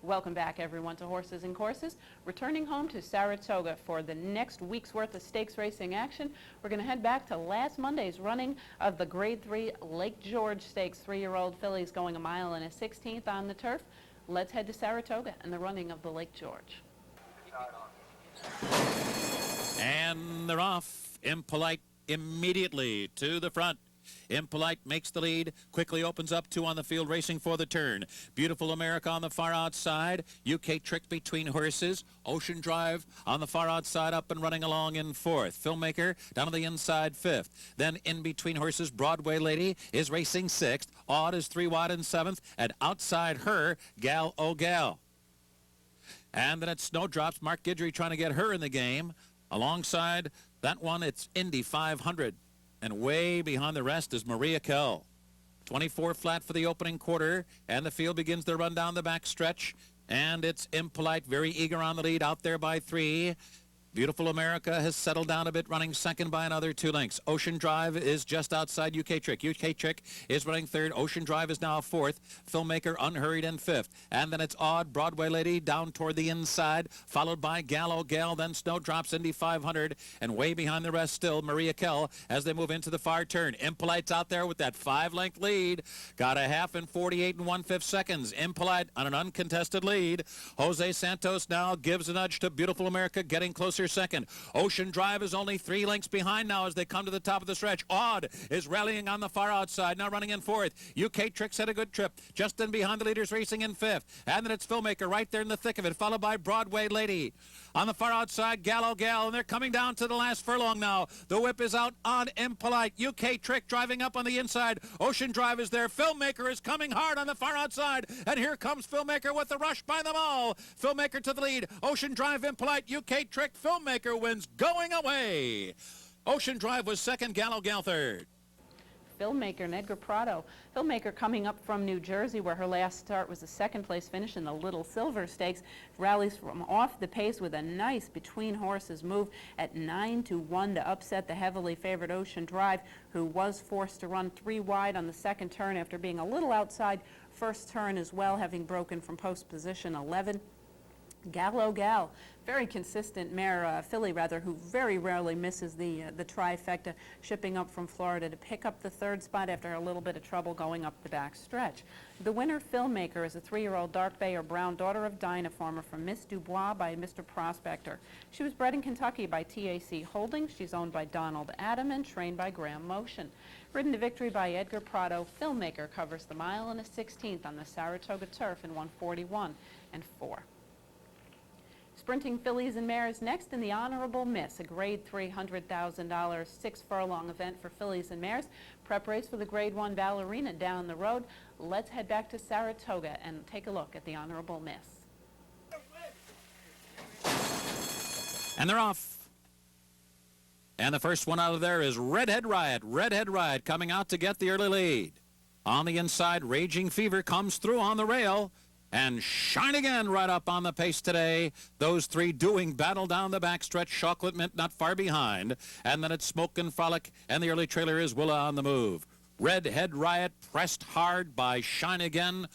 Welcome back, everyone, to Horses and Courses. Returning home to Saratoga for the next week's worth of stakes racing action. We're going to head back to last Monday's running of the Grade 3 Lake George Stakes. 3-year-old fillies going a mile and a 16th on the turf. Let's head to Saratoga and the running of the Lake George. And they're off. Impolite immediately to the front. Impolite makes the lead, quickly opens up 2 on the field, racing for the turn. Beautiful America on the far outside. UK Trick between horses. Ocean Drive on the far outside, up and running along in 4th. Filmmaker down to the inside 5th. Then in between horses, Broadway Lady is racing 6th. Odd is 3 wide in 7th. And outside her, Gal O'Gal. And then it's Snowdrops. Mark Guidry trying to get her in the game. Alongside that one, it's Indy 500. And way behind the rest is Maria Kell. 24 flat for the opening quarter, and the field begins to run down the back stretch. And it's Impolite, very eager on the lead, out there by 3. Beautiful America has settled down a bit, running second by another 2 lengths. Ocean Drive is just outside UK Trick. UK Trick is running third. Ocean Drive is now fourth. Filmmaker unhurried in fifth. And then it's Odd, Broadway Lady down toward the inside, followed by Gallo Gal, then Snowdrops, Indy 500, and way behind the rest still Maria Kell as they move into the far turn. Impolite's out there with that 5-length lead. Got a half in 48 1/5 seconds. Impolite on an uncontested lead. Jose Santos now gives a nudge to Beautiful America, getting closer second. Ocean Drive is only 3 lengths behind now as they come to the top of the stretch. Odd is rallying on the far outside, now running in fourth. UK Tricks had a good trip, just in behind the leaders, racing in fifth. And then it's Filmmaker right there in the thick of it, followed by Broadway Lady. On the far outside, Gallo Gal, and they're coming down to the last furlong now. The whip is out on Impolite. UK Trick driving up on the inside. Ocean Drive is there. Filmmaker is coming hard on the far outside, and here comes Filmmaker with the rush by them all. Filmmaker to the lead. Ocean Drive, Impolite, UK Trick. Filmmaker wins going away. Ocean Drive was second, Gallo Gal third. Filmmaker and Edgar Prado. Filmmaker coming up from New Jersey, where her last start was a second-place finish in the Little Silver Stakes, rallies from off the pace with a nice between horses move at 9-1 to upset the heavily favored Ocean Drive, who was forced to run 3 wide on the second turn after being a little outside first turn as well, having broken from post position 11. Gallo Gal, very consistent mare, filly rather, who very rarely misses the trifecta, shipping up from Florida to pick up the 3rd spot after a little bit of trouble going up the back stretch. The winner, Filmmaker, is a 3-year-old dark bay or brown daughter of Dynafarmer from Miss Dubois by Mr. Prospector. She was bred in Kentucky by TAC Holdings. She's owned by Donald Adam and trained by Graham Motion. Ridden to victory by Edgar Prado, Filmmaker covers the mile and a 16th on the Saratoga turf in 1:41 and 4. Sprinting fillies and mares next in the Honorable Miss, a grade $300,000 6-furlong event for fillies and mares. Prep race for the grade 1 Ballerina down the road. Let's head back to Saratoga and take a look at the Honorable Miss. And they're off. And the first one out of there is Redhead Riot. Redhead Riot coming out to get the early lead. On the inside, Raging Fever comes through on the rail. And Shine Again right up on the pace today. Those 3 doing battle down the backstretch. Chocolate Mint not far behind. And then it's Smoke and Frolic, and the early trailer is Willa on the move. Redhead Riot pressed hard by Shine Again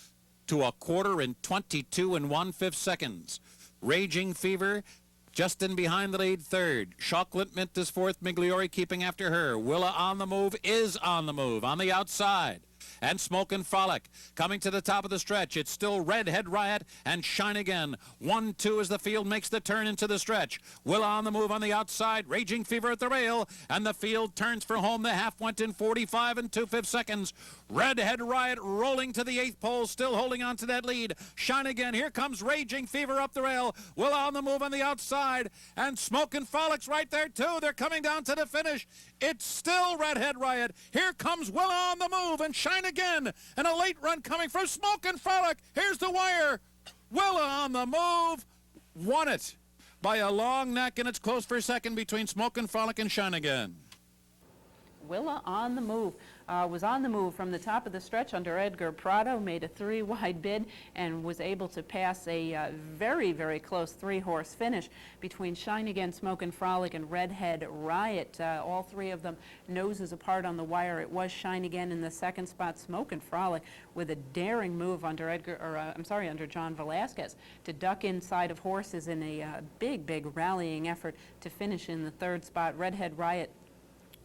to a quarter in 22 1/5 seconds. Raging Fever just in behind the lead, 3rd. Chocolate Mint is 4th. Migliori keeping after her. Willa on the move is on the move on the outside. And Smoke and Frolic coming to the top of the stretch. It's still Redhead Riot and Shine Again. 1-2 as the field makes the turn into the stretch. Willa on the move on the outside. Raging Fever at the rail. And the field turns for home. The half went in 45 2/5 seconds. Redhead Riot rolling to the 8th pole, still holding on to that lead. Shine Again. Here comes Raging Fever up the rail. Willa on the move on the outside. And Smoke and Frolic's right there too. They're coming down to the finish. It's still Redhead Riot. Here comes Willa on the move and Shine Again. And a late run coming from Smoke and Frolic. Here's the wire. Willa on the move. Won it by a long neck, and it's close for second between Smoke and Frolic and Shine Again. Willa on the move. Was on the move from the top of the stretch under Edgar Prado, made a 3-wide bid and was able to pass a very, very close 3-horse finish between Shine Again, Smoke and Frolic, and Redhead Riot. All 3 of them noses apart on the wire. It was Shine Again in the 2nd spot, Smoke and Frolic with a daring move under under John Velasquez to duck inside of horses in a big, big rallying effort to finish in the 3rd spot. Redhead Riot,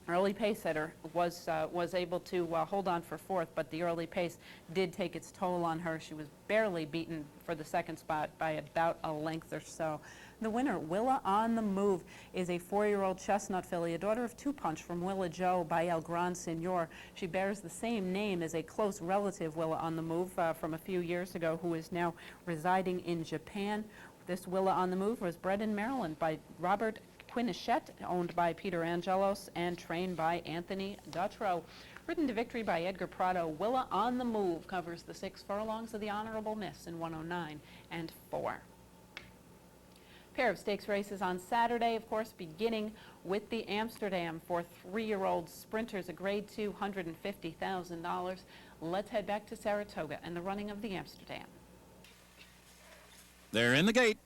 early pace setter, was able to hold on for 4th, but the early pace did take its toll on her. She was barely beaten for the 2nd spot by about a length or so. The winner, Willa on the Move, is a 4-year-old chestnut filly, a daughter of Two Punch from Willa Joe by El Gran Senor. She bears the same name as a close relative, Willa on the Move, from a few years ago, who is now residing in Japan. This Willa on the Move was bred in Maryland by Robert Quinichette, owned by Peter Angelos and trained by Anthony Dutrow. Ridden to victory by Edgar Prado, Willa on the Move covers the 6 furlongs of the Honorable Miss in 109 and 4. Pair of stakes races on Saturday, of course, beginning with the Amsterdam for 3-year-old sprinters, a grade 2, $150,000. Let's head back to Saratoga and the running of the Amsterdam. They're in the gate.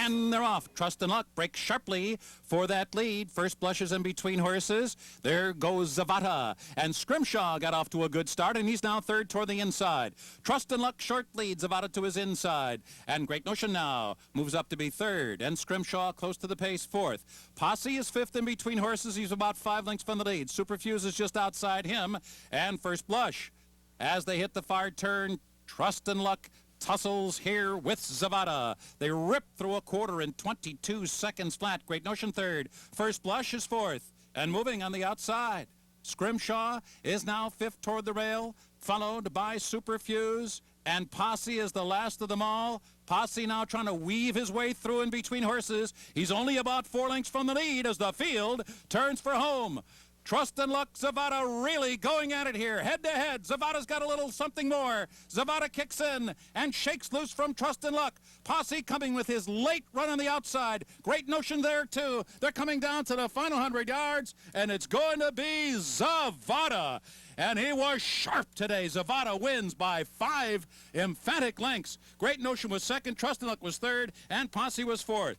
And they're off. Trust and Luck breaks sharply for that lead. First Blush is in between horses. There goes Zavada. And Scrimshaw got off to a good start, and he's now third toward the inside. Trust and Luck short lead. Zavada to his inside. And Great Notion now moves up to be third. And Scrimshaw close to the pace fourth. Posse is fifth in between horses. He's about 5 lengths from the lead. Superfuse is just outside him. And First Blush. As they hit the far turn, Trust and Luck tussles here with Zavada. They rip through a quarter in 22 seconds flat. Great Notion third. First Blush is fourth. And moving on the outside, Scrimshaw is now fifth toward the rail, followed by Superfuse. And Posse is the last of them all. Posse now trying to weave his way through in between horses. He's only about 4 lengths from the lead as the field turns for home. Trust and Luck, Zavada really going at it here. Head to head. Zavada's got a little something more. Zavada kicks in and shakes loose from Trust and Luck. Posse coming with his late run on the outside. Great Notion there, too. They're coming down to the final 100 yards, and it's going to be Zavada. And he was sharp today. Zavada wins by 5 emphatic lengths. Great Notion was second, Trust and Luck was third, and Posse was fourth.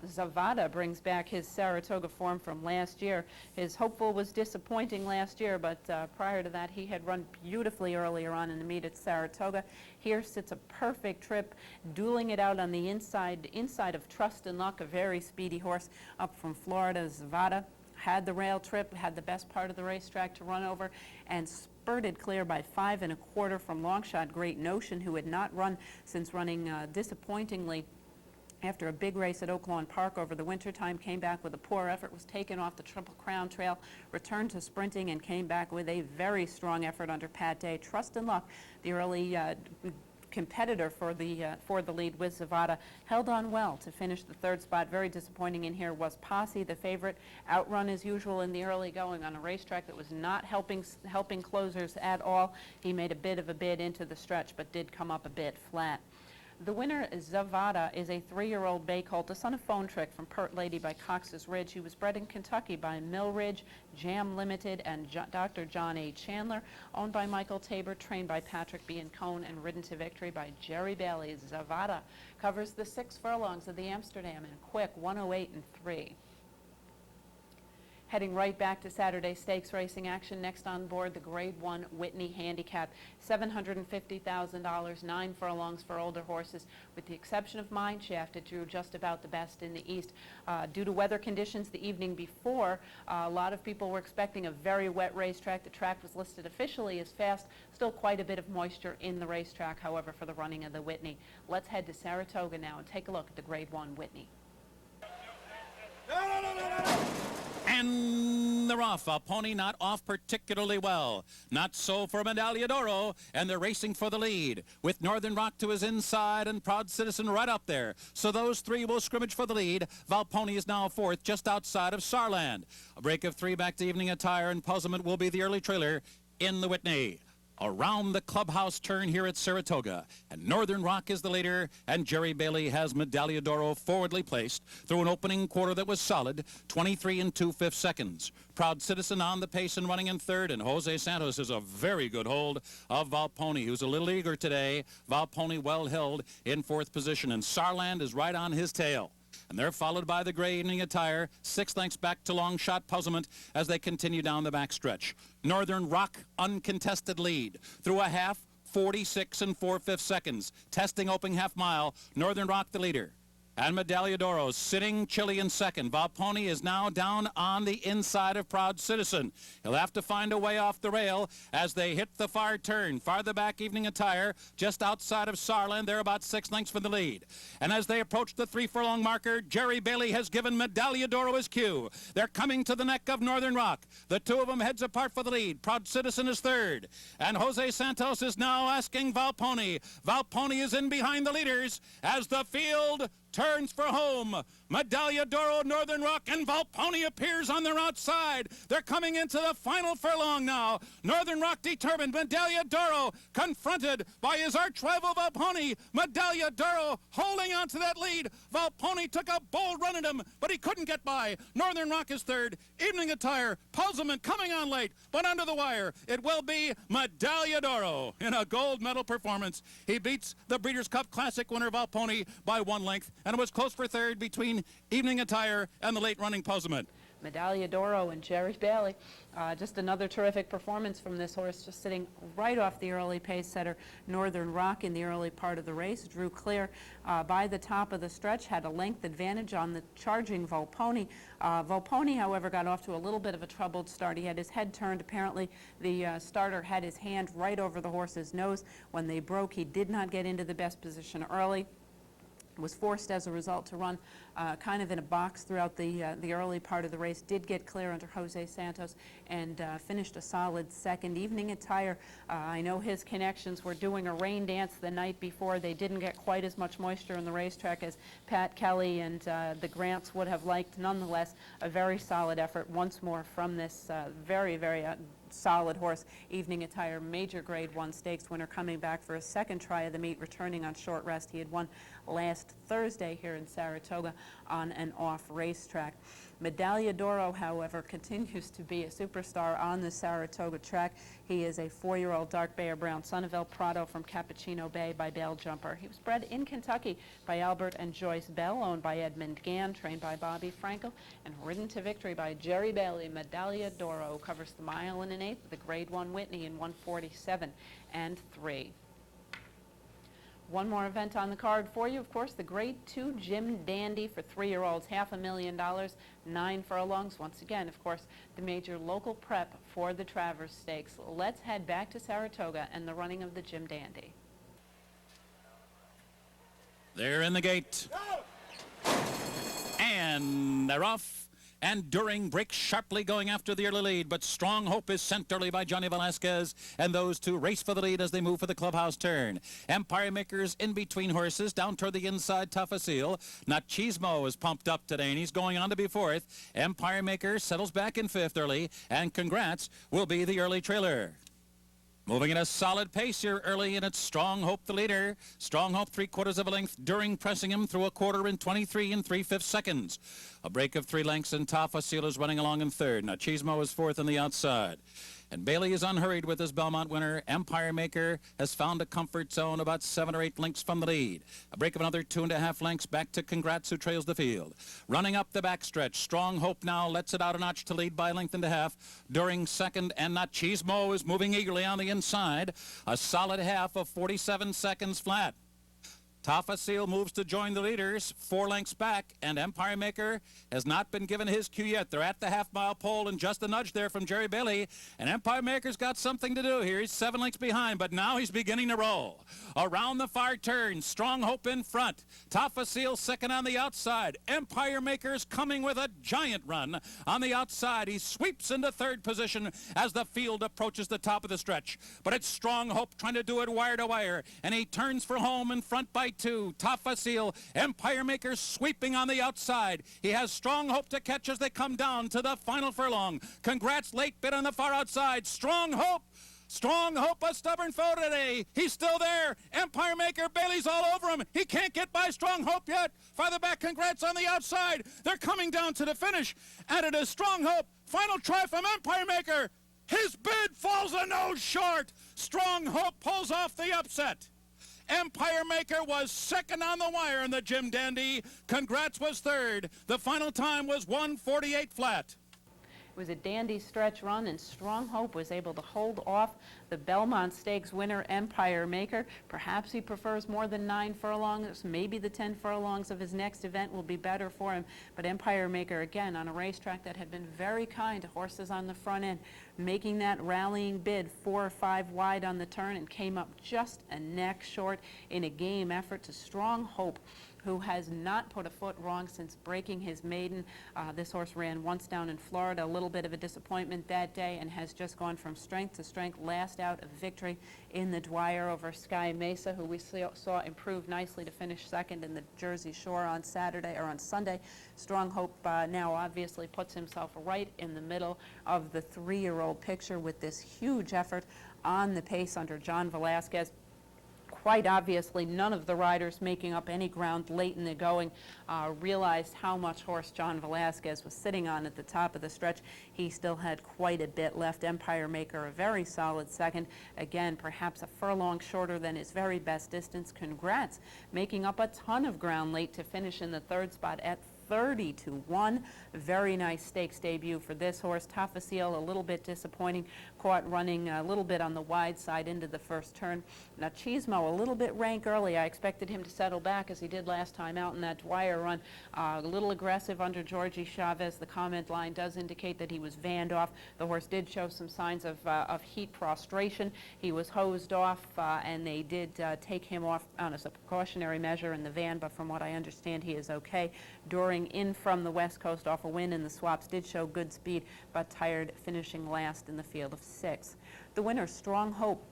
Zavada brings back his Saratoga form from last year. His hopeful was disappointing last year, but prior to that, he had run beautifully earlier on in the meet at Saratoga. Here sits a perfect trip, dueling it out on the inside of Trust and Luck, a very speedy horse up from Florida. Zavada had the rail trip, had the best part of the racetrack to run over, and spurted clear by 5 1/4 from Longshot Great Notion, who had not run since running disappointingly after a big race at Oaklawn Park over the wintertime. Came back with a poor effort, was taken off the Triple Crown Trail, returned to sprinting, and came back with a very strong effort under Pat Day. Trust and Luck, the early competitor for the lead with Zavada, held on well to finish the third spot. Very disappointing in here was Posse, the favorite. Outrun as usual in the early going on a racetrack that was not helping closers at all. He made a bit of a bid into the stretch, but did come up a bit flat. The winner, Zavada, is a 3-year-old bay colt, a son of Phone Trick from Pert Lady by Cox's Ridge. He was bred in Kentucky by Mill Ridge, Jam Limited, and Dr. John A. Chandler, owned by Michael Tabor, trained by Patrick B. and Cohn, and ridden to victory by Jerry Bailey. Zavada covers the 6 furlongs of the Amsterdam in a quick 1:08 3. Heading right back to Saturday Stakes racing action. Next on board, the Grade 1 Whitney Handicap. $750,000, 9 furlongs for older horses. With the exception of Mineshaft, it drew just about the best in the East. Due to weather conditions the evening before, a lot of people were expecting a very wet racetrack. The track was listed officially as fast. Still quite a bit of moisture in the racetrack, however, for the running of the Whitney. Let's head to Saratoga now and take a look at the Grade 1 Whitney. And they're off. Valponi not off particularly well. Not so for Medaglia d'Oro, and they're racing for the lead, with Northern Rock to his inside and Proud Citizen right up there. So those three will scrimmage for the lead. Valponi is now fourth, just outside of Sarland. A break of 3 back to Evening Attire, and Puzzlement will be the early trailer in the Whitney. Around the clubhouse turn here at Saratoga, and Northern Rock is the leader, and Jerry Bailey has Medaglia d'Oro forwardly placed through an opening quarter that was solid, 23 2/5 seconds. Proud Citizen on the pace and running in third, and Jose Santos is a very good hold of Valponi, who's a little eager today. Valponi well held in fourth position, and Sarland is right on his tail. And they're followed by the Gray Evening Attire, 6 lengths back to Longshot Puzzlement as they continue down the back stretch. Northern Rock, uncontested lead through a half, 46 4/5 seconds. Testing opening half mile, Northern Rock the leader. And Medaglia d'Oro sitting chilly in second. Valponi is now down on the inside of Proud Citizen. He'll have to find a way off the rail as they hit the far turn. Farther back, Evening Attire, just outside of Sarland. They're about 6 lengths from the lead. And as they approach the 3 furlong marker, Jerry Bailey has given Medaglia d'Oro his cue. They're coming to the neck of Northern Rock. The two of them heads apart for the lead. Proud Citizen is third. And Jose Santos is now asking Valponi. Valponi is in behind the leaders as the field turns for home. Medaglia d'Oro, Northern Rock, and Volpone appears on their outside. They're coming into the final furlong now. Northern Rock determined. Medaglia d'Oro confronted by his arch rival Volpone. Medaglia d'Oro holding on to that lead. Volpone took a bold run at him, but he couldn't get by. Northern Rock is third. Evening Attire, Puzzlement coming on late, but under the wire, it will be Medaglia d'Oro in a gold medal performance. He beats the Breeders' Cup Classic winner Volpone by 1 length, and it was close for third between Evening Attire and the late-running Puzzlement. Medaglia d'Oro and Jerry Bailey. Just another terrific performance from this horse, just sitting right off the early pace setter Northern Rock in the early part of the race. Drew clear by the top of the stretch, had a length advantage on the charging Volpone. Volpone, however, got off to a little bit of a troubled start. He had his head turned. Apparently, the starter had his hand right over the horse's nose. When they broke, he did not get into the best position early. Was forced as a result to run kind of in a box throughout the early part of the race. Did get clear under Jose Santos and finished a solid second. Evening Attire, I know his connections were doing a rain dance the night before. They didn't get quite as much moisture in the racetrack as Pat Kelly and the Grants would have liked. Nonetheless, a very solid effort once more from this very, very solid horse. Evening Attire, major Grade 1 stakes winner, coming back for a second try of the meet, returning on short rest. He had won last Thursday here in Saratoga on an off racetrack. Medaglia d'Oro, however, continues to be a superstar on the Saratoga track. He is a 4-year-old dark Bear Brown son of El Prado from Cappuccino Bay by Bale Jumper. He was bred in Kentucky by Albert and Joyce Bell, owned by Edmund Gann, trained by Bobby Frankel, and ridden to victory by Jerry Bailey. Medaglia d'Oro covers the 1 1/8 with a Grade 1 Whitney in 1:47.3. One more event on the card for you, of course, the Grade 2 Jim Dandy for 3-year-olds, $500,000, 9 furlongs. Once again, of course, the major local prep for the Travers Stakes. Let's head back to Saratoga and the running of the Jim Dandy. They're in the gate. And they're off. And During breaks sharply going after the early lead, but Strong Hope is sent early by Johnny Velasquez, and those two race for the lead as they move for the clubhouse turn. Empire Maker's in between horses, down toward the inside, Tafasile. Nachismo is pumped up today, and he's going on to be fourth. Empire Maker settles back in fifth early, and Congrats will be the early trailer. Moving at a solid pace here early, and it's Strong Hope the leader. Strong Hope 3/4 of a length, During pressing him through a quarter in 23 3/5 seconds. A break of 3 lengths, and Tafasile is running along in third. Nachismo is fourth on the outside. And Bailey is unhurried with his Belmont winner. Empire Maker has found a comfort zone about 7 or 8 lengths from the lead. A break of another 2.5 lengths back to Congrats, who trails the field. Running up the backstretch, Strong Hope now lets it out a notch to lead by a length and a half. During second, and Nachismo is moving eagerly on the inside. A solid half of 47 seconds flat. Tafasile moves to join the leaders, 4 lengths back, and Empire Maker has not been given his cue yet. They're at the half-mile pole, and just a nudge there from Jerry Bailey, and Empire Maker's got something to do here. He's 7 lengths behind, but now he's beginning to roll. Around the far turn, Strong Hope in front. Tafasile second on the outside. Empire Maker's coming with a giant run on the outside. He sweeps into third position as the field approaches the top of the stretch. But it's Strong Hope trying to do it wire to wire, and he turns for home in front by 2. Tafasile, Empire Maker sweeping on the outside. He has Strong Hope to catch as they come down to the final furlong. Congrats, late bit on the far outside. Strong Hope, a stubborn foe today. He's still there. Empire Maker, Bailey's all over him. He can't get by Strong Hope yet. Farther back, Congrats on the outside. They're coming down to the finish, and it is Strong Hope. Final try from Empire Maker. His bid falls a nose short. Strong Hope pulls off the upset. Empire Maker was second on the wire in the Jim Dandy. Congrats was third. The final time was 1:48 flat. It was a dandy stretch run, and Strong Hope was able to hold off the Belmont Stakes winner, Empire Maker. Perhaps he prefers more than 9 furlongs. Maybe the 10 furlongs of his next event will be better for him. But Empire Maker, again, on a racetrack that had been very kind to horses on the front end, making that rallying bid 4 or 5 wide on the turn, and came up just a neck short in a game effort to Strong Hope. who has not put a foot wrong since breaking his maiden. This horse ran once down in Florida, a little bit of a disappointment that day, and has just gone from strength to strength. Last out of victory in the Dwyer over Sky Mesa, who we saw improve nicely to finish second in the Jersey Shore on Sunday. Strong Hope now obviously puts himself right in the middle of the 3-year-old picture with this huge effort on the pace under John Velasquez. Quite obviously, none of the riders making up any ground late in the going realized how much horse John Velasquez was sitting on at the top of the stretch. He still had quite a bit left. Empire Maker, a very solid second. Again, perhaps a furlong shorter than his very best distance. Congrats, making up a ton of ground late to finish in the 3rd spot at 30-1. Very nice stakes debut for this horse. Tafasiel, a little bit disappointing, caught running a little bit on the wide side into the first turn. Machismo, a little bit rank early. I expected him to settle back as he did last time out in that Dwyer run. A little aggressive under Georgie Chavez. The comment line does indicate that he was vanned off. The horse did show some signs of heat prostration. He was hosed off, and they did take him off on as a precautionary measure in the van, but from what I understand, he is okay. Doring in from the West Coast off a win in the swaps did show good speed, but tired, finishing last in the field of 6. The winner, Strong Hope,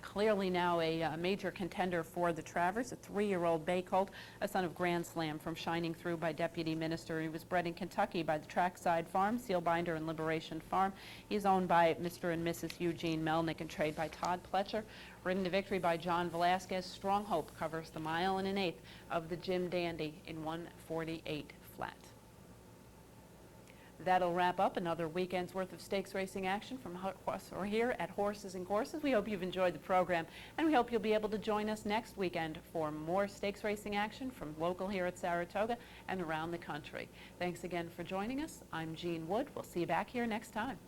clearly now a major contender for the Travers, a 3-year-old bay colt, a son of Grand Slam from Shining Through by Deputy Minister. He was bred in Kentucky by the Trackside Farm, Sealbinder and Liberation Farm. He's owned by Mr. and Mrs. Eugene Melnick and trade by Todd Pletcher. Ridden to victory by John Velasquez, Strong Hope covers the 1 1/8 of the Jim Dandy in 1:48 flat. That'll wrap up another weekend's worth of stakes racing action from here at Horses and Courses. We hope you've enjoyed the program, and we hope you'll be able to join us next weekend for more stakes racing action from local here at Saratoga and around the country. Thanks again for joining us. I'm Jean Wood. We'll see you back here next time.